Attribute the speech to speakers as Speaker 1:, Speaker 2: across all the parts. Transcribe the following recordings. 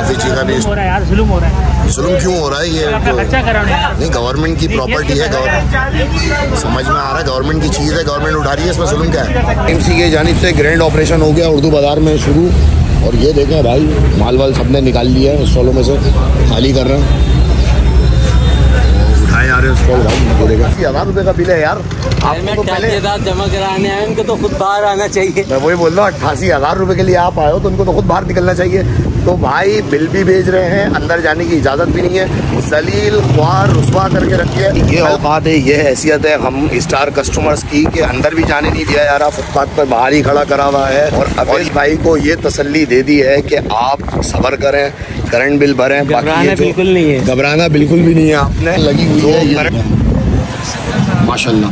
Speaker 1: पीछे का भी
Speaker 2: हो रहा है यार, जुल्म हो रहा है।
Speaker 1: जुल्म क्यों हो रहा है? ये तो
Speaker 2: खर्चा कराने
Speaker 1: नहीं, गवर्नमेंट की प्रॉपर्टी है, समझ में आ रहा है, गवर्नमेंट की चीज़ है, गवर्नमेंट उठा रही है, इसमें जुल्म क्या है? एमसी की जानिब से ग्रैंड ऑपरेशन हो गया उर्दू बाजार में शुरू, और ये देखें भाई माल वाल सबने निकाल लिया है, स्टॉलों में से खाली कर रहे हैं, उठाए आ रहे हैं स्टॉल भाई। ये देखें 80,000 रुपये का बिल है यार। आपको तो पहले
Speaker 2: जमा कराने आए, उनको तो खुद बाहर आना चाहिए।
Speaker 1: मैं वही बोल रहा हूँ, 88,000 रुपये के लिए आप आए हो तो उनको तो खुद बाहर निकलना चाहिए। तो भाई बिल भी भेज रहे हैं, अंदर जाने की इजाज़त भी नहीं है, जलील ख्वार रुस्वा करके रखिए। ये औकात है, ये हैसियत है हम स्टार कस्टमर्स की कि अंदर भी जाने नहीं दिया जा रहा, फुटपाथ पर बाहर ही खड़ा करा हुआ है। और अवेश भाई को ये तसल्ली दे दी है कि आप सब्र करें, करंट बिल भरें,
Speaker 2: घबराना बिल्कुल नहीं है,
Speaker 1: घबराना बिल्कुल भी नहीं है, आपने लगी हुई है माशाल्लाह।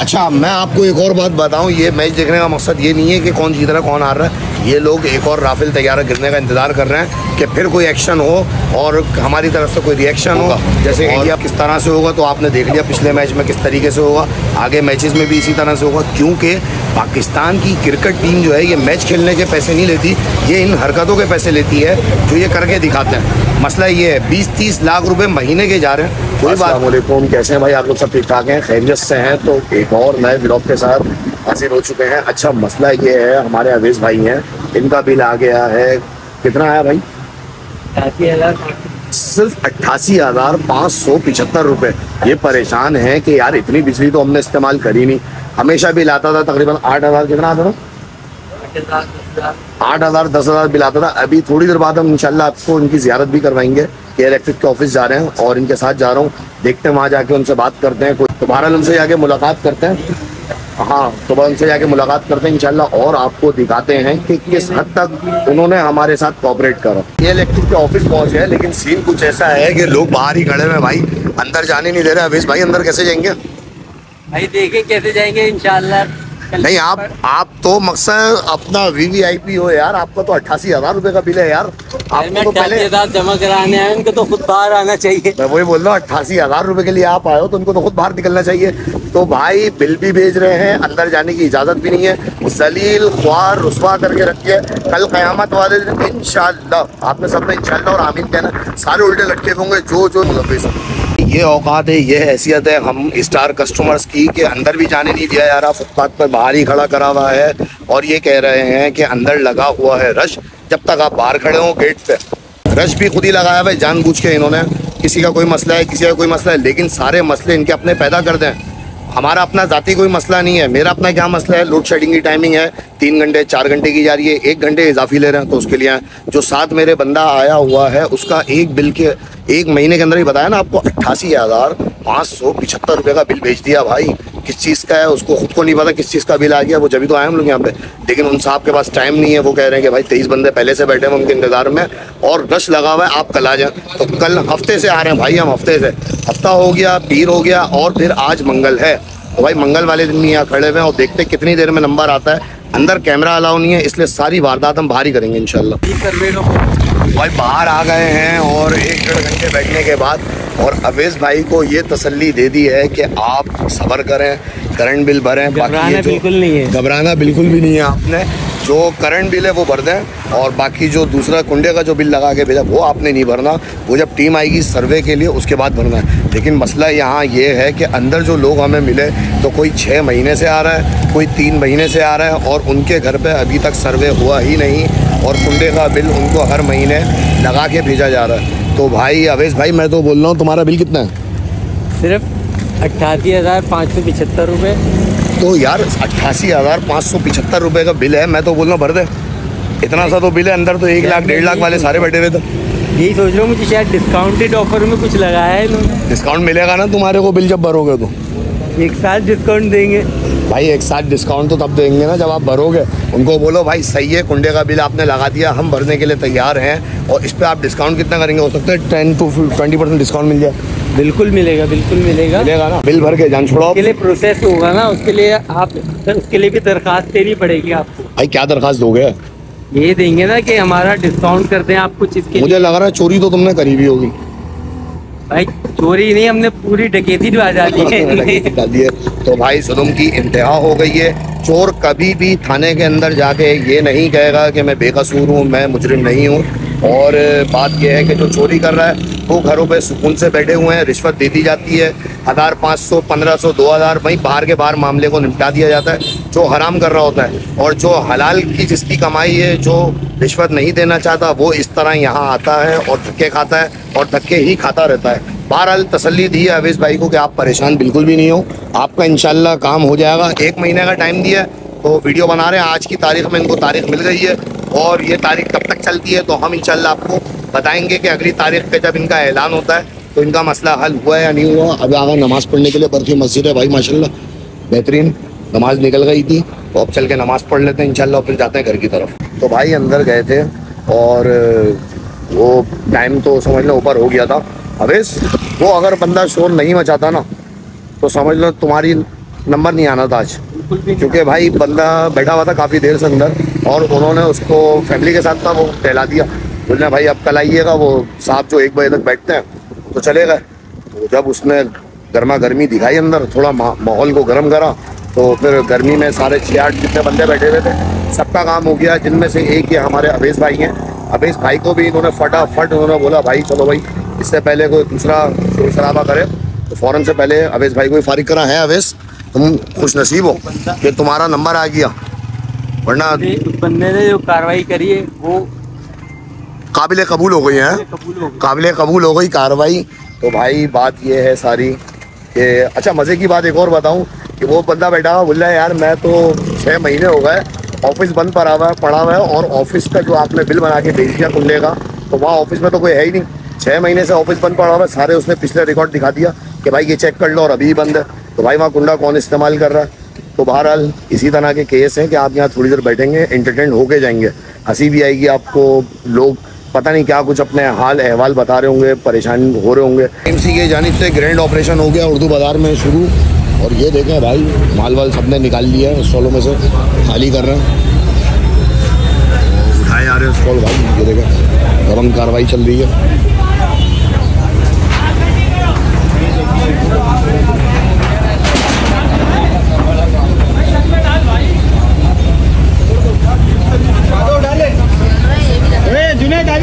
Speaker 1: अच्छा, मैं आपको एक और बात बताऊं, ये मैच देखने का मकसद ये नहीं है कि कौन जीत रहा है कौन हार रहा है, ये लोग एक और राफेल तैयारा गिरने का इंतजार कर रहे हैं कि फिर कोई एक्शन हो और हमारी तरफ से कोई रिएक्शन हो। जैसे इंडिया किस तरह से होगा तो आपने देख लिया पिछले मैच में किस तरीके से होगा, आगे मैचेस में भी इसी तरह से होगा, क्योंकि पाकिस्तान की क्रिकेट टीम जो है ये मैच खेलने के पैसे नहीं लेती, ये इन हरकतों के पैसे लेती है जो ये करके दिखाते हैं। मसला ये है 20-30 लाख रुपए महीने के जा रहे हैं। कोई बात नहीं, कैसे हैं भाई आप लोग? सब ठीक ठाक हैं, खैरियत से हैं? तो एक और नए ब्लॉग के साथ हाजिर हो चुके हैं। अच्छा, मसला ये है, हमारे अवेश भाई हैं, इनका बिल आ गया है, कितना आया भाई?
Speaker 2: 88,000,
Speaker 1: सिर्फ 88,575 रुपये। ये परेशान है कि यार इतनी बिजली तो हमने इस्तेमाल करी नहीं, हमेशा बिल आता था तकरीबन 8,000, कितना आता था? 8,000 10,000 बिल आता था। अभी थोड़ी देर बाद हम इंशाल्लाह आपको इनकी ज़ियारत भी करवाएंगे कि इलेक्ट्रिक के ऑफिस जा रहे हैं और इनके साथ जा रहा हूँ, देखते हैं वहाँ जाके उनसे बात करते हैं, कोई दोबारा उनसे जाके मुलाकात करते हैं। हाँ, तो उनसे जाके मुलाकात करते हैं इंशाल्लाह और आपको दिखाते हैं कि किस हद तक उन्होंने हमारे साथ कोऑपरेट करा। ये इलेक्ट्रिक के ऑफिस पहुँच गए, लेकिन सीन कुछ ऐसा है कि लोग बाहर ही खड़े हुए भाई, अंदर जाने नहीं दे रहे। अवेश भाई अंदर कैसे जाएंगे
Speaker 2: भाई? देखें कैसे जाएंगे इंशाल्लाह।
Speaker 1: नहीं, आप तो मकसद अपना VVIP हो यार, आपका तो 88,000 रुपये का बिल है यार। आपको तो पहले
Speaker 2: जमा कराने आए, उनको तो खुद बाहर आना चाहिए।
Speaker 1: मैं वही बोल रहा हूँ, 88,000 रुपये के लिए आप आए हो तो उनको तो खुद बाहर निकलना चाहिए। तो भाई बिल भी भेज रहे हैं, अंदर जाने की इजाज़त भी नहीं है, जलील ख्वार रुस्वा करके रखिए। कल क़यामत वाले दिन इंशाल्लाह, आपने सबने इंशाल्लाह और आमीन कहना, सारे उल्टे लटके होंगे जो मुलव्विस। ये औकात है, ये हैसियत है हम स्टार कस्टमर्स की कि अंदर भी जाने नहीं दिया जा रहा, फुटपाथ पर बाहर ही खड़ा करा हुआ है और ये कह रहे हैं कि अंदर लगा हुआ है रश, जब तक आप बाहर खड़े हो गेट पे। रश भी खुद ही लगाया हुआ है जानबूझ के इन्होंने, किसी का कोई मसला है, किसी का कोई मसला है, लेकिन सारे मसले इनके अपने पैदा कर दें। हमारा अपना ज़ाती कोई मसला नहीं है, मेरा अपना क्या मसला है, लोड शेडिंग की टाइमिंग है 3 घंटे 4 घंटे की जा रही है, 1 घंटे इजाफी ले रहे हैं, तो उसके लिए जो साथ मेरे बंदा आया हुआ है उसका एक बिल के 1 महीने के अंदर ही बताया ना आपको 88,575 रुपये का बिल भेज दिया। भाई किस चीज़ का है उसको खुद को नहीं पता किस चीज़ का बिल आ गया, वो जब तो आए हम लोग यहाँ पे, लेकिन उन साहब के पास टाइम नहीं है। वो कह रहे हैं कि भाई 23 बंदे पहले से बैठे हैं उनके इंतज़ार में और रश लगा हुआ है, आप कल आ जाएँ। तो कल हफ्ते से आ रहे हैं भाई, हम हफ्ते से, हफ्ता हो गया, पीर हो गया और फिर आज मंगल है। तो भाई मंगल वाले दिन यहाँ खड़े हुए हैं और देखते कितनी देर में नंबर आता है। अंदर कैमरा अलाउ नहीं है, इसलिए सारी वारदात हम बाहर ही करेंगे इंशाल्लाह। भाई बाहर आ गए हैं और 1-1.5 घंटे बैठने के बाद, और अवेश भाई को ये तसल्ली दे दी है कि आप सब्र करें, करंट बिल भरें, बाकी
Speaker 2: बिल्कुल नहीं है,
Speaker 1: घबराना बिल्कुल भी नहीं है। आपने जो करंट बिल है वो भर दें और बाकी जो दूसरा कुंडे का जो बिल लगा के भेजा वो आपने नहीं भरना, वो जब टीम आएगी सर्वे के लिए उसके बाद भरना है। लेकिन मसला यहाँ ये है कि अंदर जो लोग हमें मिले तो कोई 6 महीने से आ रहा है, कोई 3 महीने से आ रहा है और उनके घर पे अभी तक सर्वे हुआ ही नहीं और कुंडे का बिल उनको हर महीने लगा के भेजा जा रहा है। तो भाई अवेश भाई मैं तो बोल रहा हूँ, तुम्हारा बिल कितना है?
Speaker 2: सिर्फ 88,575 रुपये।
Speaker 1: तो यार 88,575 रुपये का बिल है, मैं तो बोल रहा हूँ भर दे, इतना सा तो बिल है। अंदर तो 1 लाख 1.5 लाख वाले सारे बैठे हुए थे।
Speaker 2: यही सोच रहा हूँ, मुझे शायद डिस्काउंटेड ऑफर में कुछ लगाया है इन्होंने।
Speaker 1: डिस्काउंट मिलेगा ना तुम्हारे को बिल जब भरोगे तो?
Speaker 2: 1 साथ डिस्काउंट देंगे
Speaker 1: भाई, 1 साथ डिस्काउंट तो तब देंगे ना जब आप भरोगे। उनको बोलो भाई सही है, कुंडे का बिल आपने लगा दिया, हम भरने के लिए तैयार हैं और इस पर आप डिस्काउंट कितना करेंगे? हो सकता है 10 to 20% डिस्काउंट मिल जाए।
Speaker 2: बिल्कुल मिलेगा, बिल्कुल मिलेगा
Speaker 1: ना, बिल भर के जान छोड़ो।
Speaker 2: उसके लिए प्रोसेस होगा ना, उसके लिए आप उसके लिए भी दरखास्त देनी पड़ेगी आपको।
Speaker 1: भाई क्या दरखास्त दोगे?
Speaker 2: ये देंगे ना कि हमारा डिस्काउंट कर दें आप कुछ इसके।
Speaker 1: मुझे लग रहा है चोरी तो तुमने करी भी होगी।
Speaker 2: भाई चोरी नहीं, हमने पूरी डकैती डाली है।
Speaker 1: तो भाई जुल्म की इंतहा हो गई है। चोर कभी भी थाने के अंदर जाके ये नहीं कहेगा कि मैं बेकसूर हूँ, मैं मुजरिम नहीं हूँ। और बात यह है कि जो चोरी कर रहा है वो घरों पे सुकून से बैठे हुए हैं, रिश्वत दे दी जाती है, 1500, 1500, 2000 वहीं बाहर के बाहर मामले को निपटा दिया जाता है जो हराम कर रहा होता है। और जो हलाल की जिसकी कमाई है, जो रिश्वत नहीं देना चाहता, वो इस तरह यहाँ आता है और धक्के खाता है और धक्के ही खाता रहता है। बहरहाल तसल्ली दी है अवेश भाई को कि आप परेशान बिल्कुल भी नहीं हो, आपका इंशाल्लाह काम हो जाएगा। 1 महीने का टाइम दिया है तो वीडियो बना रहे हैं। आज की तारीख में इनको तारीख मिल गई है और ये तारीख कब तक चलती है तो हम इंशाल्लाह आपको बताएंगे कि अगली तारीख पे जब इनका ऐलान होता है तो इनका मसला हल हुआ है या नहीं हुआ। अब आगे नमाज़ पढ़ने के लिए बरफी मस्जिद है भाई, माशाल्लाह बेहतरीन नमाज निकल गई थी, तो अब चल के नमाज़ पढ़ लेते हैं इंशाल्लाह, फिर जाते हैं घर की तरफ। तो भाई अंदर गए थे और वो टाइम तो समझ लो ऊपर हो गया था। अवेश वो अगर बंदा शोर नहीं मचाता ना तो समझ लो तुम्हारी नंबर नहीं आना था आज, क्योंकि भाई बंदा बैठा हुआ था काफ़ी देर से अंदर और उन्होंने उसको फैमिली के साथ था वो टहला दिया। बोलने भाई अब कल आइएगा, वो साहब जो 1 बजे तक बैठते हैं तो चले गए। तो जब उसने गर्मा गर्मी दिखाई अंदर, थोड़ा माहौल को गर्म करा, तो फिर गर्मी में सारे 6-8 जितने बंदे बैठे हुए थे सबका काम हो गया, जिनमें से एक ये हमारे अवेश भाई हैं। अवेश भाई को भी इन्होंने फटाफट उन्होंने बोला भाई चलो भाई, इससे पहले कोई दूसरा शोर शराबा करे तो फ़ौरन से पहले अवेश भाई को ही फारिग करा है। अवेश तुम खुश नसीब हो कि तुम्हारा नंबर आ गया, वरना
Speaker 2: बंदे ने जो कार्रवाई करी है वो
Speaker 1: काबिल कबूल हो गई है, काबिल कबूल हो गई कार्रवाई। तो भाई बात ये है सारी कि अच्छा मज़े की बात एक और बताऊं कि वो बंदा बैठा हुआ बोल रहा है यार मैं तो 6 महीने हो गए, ऑफिस बंद पड़ा हुआ है और ऑफिस का जो आपने बिल बना के भेज दिया खुलने का, तो वहाँ ऑफिस में तो कोई है ही नहीं। 6 महीने से ऑफिस बंद पड़ा हुआ है, सारे उसने पिछले रिकॉर्ड दिखा दिया कि भाई ये चेक कर लो और अभी बंद है। तो भाई वहाँ कुंडा कौन इस्तेमाल कर रहा है। तो बहरहाल इसी तरह के केस हैं कि आप यहाँ थोड़ी देर बैठेंगे, एंटरटेन होके जाएंगे, हंसी भी आएगी आपको, लोग पता नहीं क्या कुछ अपने हाल अहवाल बता रहे होंगे, परेशान हो रहे होंगे। एमसी की जानिब से ग्रैंड ऑपरेशन हो गया उर्दू बाज़ार में शुरू, और ये देखें भाई माल वाल सब ने निकाल लिया है, स्टॉलों में से खाली कर रहे हैं, उठाए जा रहे हैं स्टॉल भाई। ये देखें दबंग कार्रवाई चल रही है।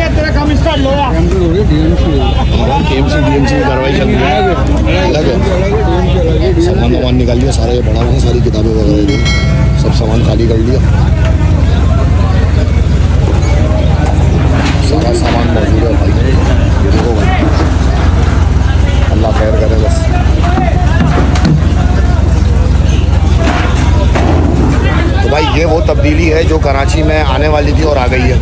Speaker 2: तेरा काम स्टार्ट लो यार,
Speaker 1: डीएमसी की कार्रवाई चल रही है, अलग है। सामान वामान निकाल लिया, सारे ये बड़ा हुआ है, सारी किताबें वगैरह सब सामान खाली कर लिया, सारा सामान मौजूद है भाई। ये देखो भाई, अल्लाह खैर करे बस। तो भाई ये वो तब्दीली है जो कराची में आने वाली थी और आ गई है।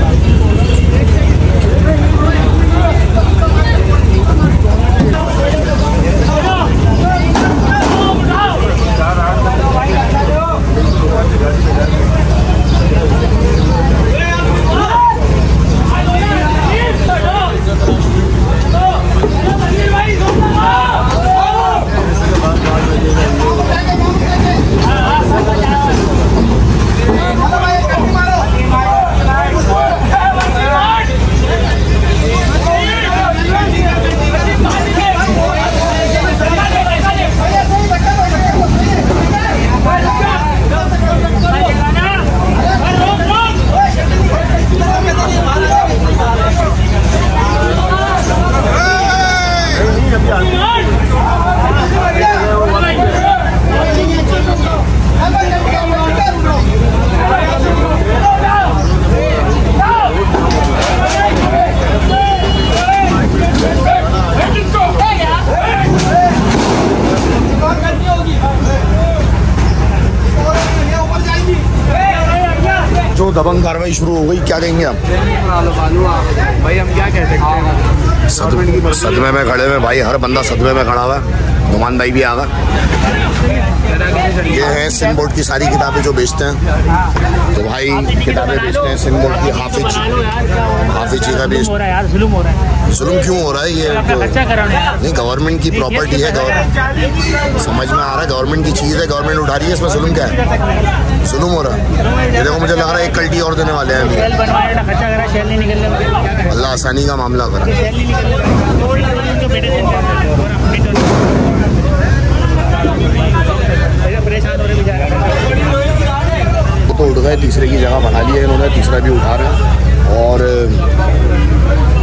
Speaker 1: जो दबंग कार्रवाई शुरू हो गई, क्या कहेंगे आप?
Speaker 2: भाई हम क्या कह सकते हैं,
Speaker 1: सदमे में खड़े हुए भाई, हर बंदा सदमे में खड़ा हुआ है। नुमान भाई भी आ गए। ये हैं सिंध बोर्ड की सारी किताबें जो बेचते हैं, तो भाई किताबें बेचते हैं सिंध बोर्ड की। हाफिज जी का भी जुल्म क्यों हो रहा है? ये तो नहीं, गवर्नमेंट की प्रॉपर्टी है, समझ में आ रहा है, गवर्नमेंट की चीज़ है, गवर्नमेंट उठा रही है, इसमें जुल्म क्या है? जुल्म हो रहा है। ये देखो मुझे लग रहा है एक कल्टी और देने वाले हैं अभी। अल्लाह आसानी का मामला करा। तो उठ गए, तीसरे की जगह बना लिया इन्होंने, तीसरा भी उठा रहे हैं। और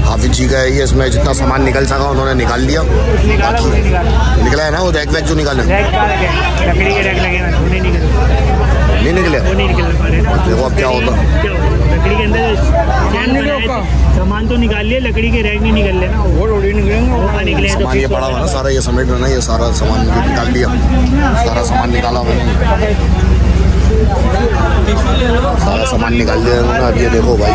Speaker 1: हाफिज जी का है ये, इसमें जितना सामान निकल सका उन्होंने निकाल लिया। निकला है ना वो रैक वैक जो निकाले,
Speaker 3: लकड़ी के रैक लगे
Speaker 1: नहीं निकले, देखो अब क्या होता।
Speaker 3: लकड़ी के अंदर सामान तो निकाल लिया, लकड़ी के रैक नहीं निकल रहे ना, वो निकले
Speaker 1: सामान ये पड़ा हुआ ना सारा, ये समेट रहा ना, ये सारा सामान निकाल लिया, सारा सामान निकाला मैंने, सारा सामान निकाल लिया उन्होंने। अब ये देखो भाई,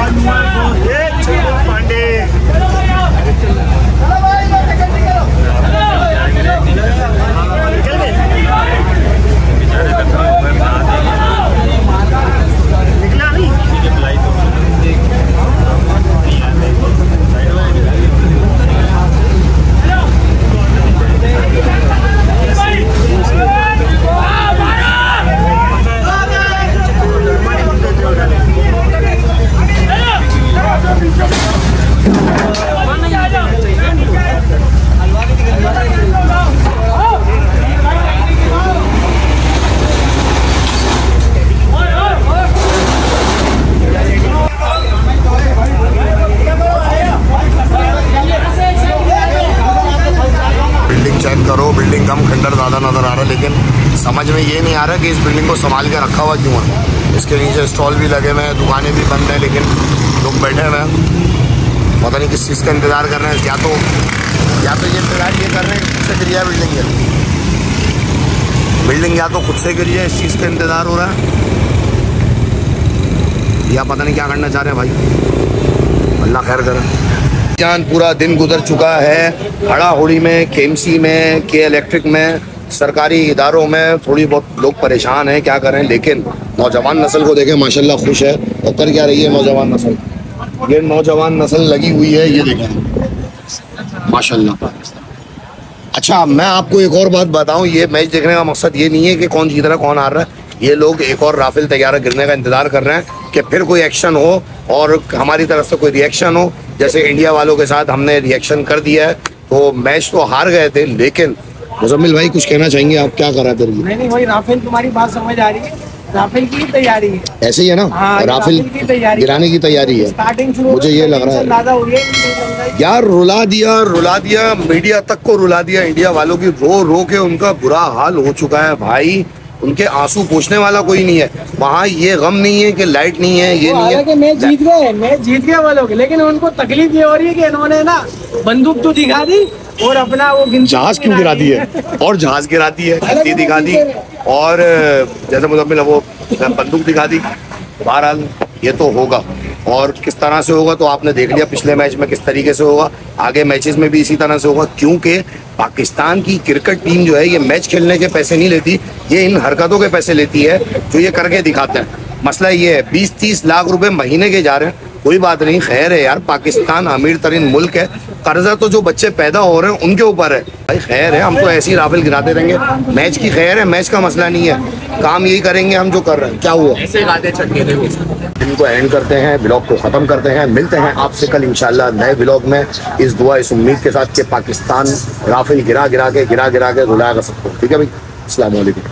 Speaker 1: चेक करो, बिल्डिंग कम खंडर ज़्यादा नज़र आ रहा है, लेकिन समझ में ये नहीं आ रहा कि इस बिल्डिंग को संभाल के रखा हुआ क्यों है। इसके नीचे स्टॉल भी लगे हुए हैं, दुकानें भी बंद हैं, लेकिन लोग बैठे हुए हैं, पता नहीं किस चीज़ का इंतज़ार कर रहे हैं। या तो ये इंतज़ार ये कर रहे हैं खुद से गिर जाए बिल्डिंग या तो खुद से गिर जाए, इस चीज़ का इंतज़ार हो रहा है, या पता नहीं क्या करना चाह रहे हैं भाई, अल्लाह खैर करे। पूरा दिन गुजर चुका है हड़ाहुड़ी में, केएमसी में, के इलेक्ट्रिक में, सरकारी इदारों में थोड़ी बहुत लोग परेशान हैं, क्या करें। लेकिन नौजवान नस्ल को देखें, माशाल्लाह खुश है। और कर क्या रही है नौजवान नस्ल, ये नौजवान नस्ल लगी हुई है, ये देखें माशाल्लाह। अच्छा, मैं आपको एक और बात बताऊं, ये मैच देखने का मकसद ये नहीं है कि कौन जीत रहा है कौन हार रहा है। ये लोग एक और राफेल तैयारा गिरने का इंतजार कर रहे हैं कि फिर कोई एक्शन हो और हमारी तरफ से कोई रिएक्शन हो। जैसे इंडिया वालों के साथ हमने रिएक्शन कर दिया है, तो मैच तो हार गए थे, लेकिन मुजम्मिल भाई कुछ कहना चाहेंगे आप, क्या करा थे?
Speaker 4: नहीं वही राफेल, तुम्हारी बात समझ आ रही है, राफेल की तैयारी है, ऐसे ही है ना।
Speaker 1: हाँ, राफेल की तैयारी, गिराने की तैयारी है, स्टार्टिंग मुझे ये लग रहा है यार। रुला दिया मीडिया तक को, रुला दिया इंडिया वालों की, रो के उनका बुरा हाल हो चुका है भाई। उनके आंसू पोंछने वाला कोई नहीं है वहाँ। ये गम नहीं है कि लाइट नहीं है, ये नहीं है।
Speaker 4: मैच जीत गए वो लोग, लेकिन उनको तकलीफ ये हो रही है कि इन्होंने ना बंदूक तो दिखा दी और अपना वो
Speaker 1: जहाज क्यों गिरा दी है, और जहाज गिरा दी है, छत्ती दिखा दी, और जैसे मुझे वो बंदूक दिखा दी। बहरहाल ये तो होगा, और किस तरह से होगा तो आपने देख लिया पिछले मैच में किस तरीके से होगा, आगे मैचेस में भी इसी तरह से होगा। क्योंकि पाकिस्तान की क्रिकेट टीम जो है ये मैच खेलने के पैसे नहीं लेती, ये इन हरकतों के पैसे लेती है जो ये करके दिखाते हैं। मसला ये है 20-30 लाख रुपए महीने के जा रहे हैं, कोई बात नहीं, खैर है यार, पाकिस्तान अमीर तरीन मुल्क है, कर्जा तो जो बच्चे पैदा हो रहे हैं उनके ऊपर है भाई। खैर है, हम तो ऐसे ही राफेल गिराते रहेंगे, मैच की खैर है, मैच का मसला नहीं है, काम यही करेंगे हम जो कर रहे हैं। क्या हुआ, ऐसे गाते छक्के थे। इनको एंड करते हैं, ब्लॉग को ख़त्म करते हैं, मिलते हैं आपसे कल इंशाल्लाह नए ब्लॉग में, इस दुआ इस उम्मीद के साथ कि पाकिस्तान राफेल गिरा के रुलाएगा सबको। ठीक है भाई, अस्सलाम वालेकुम।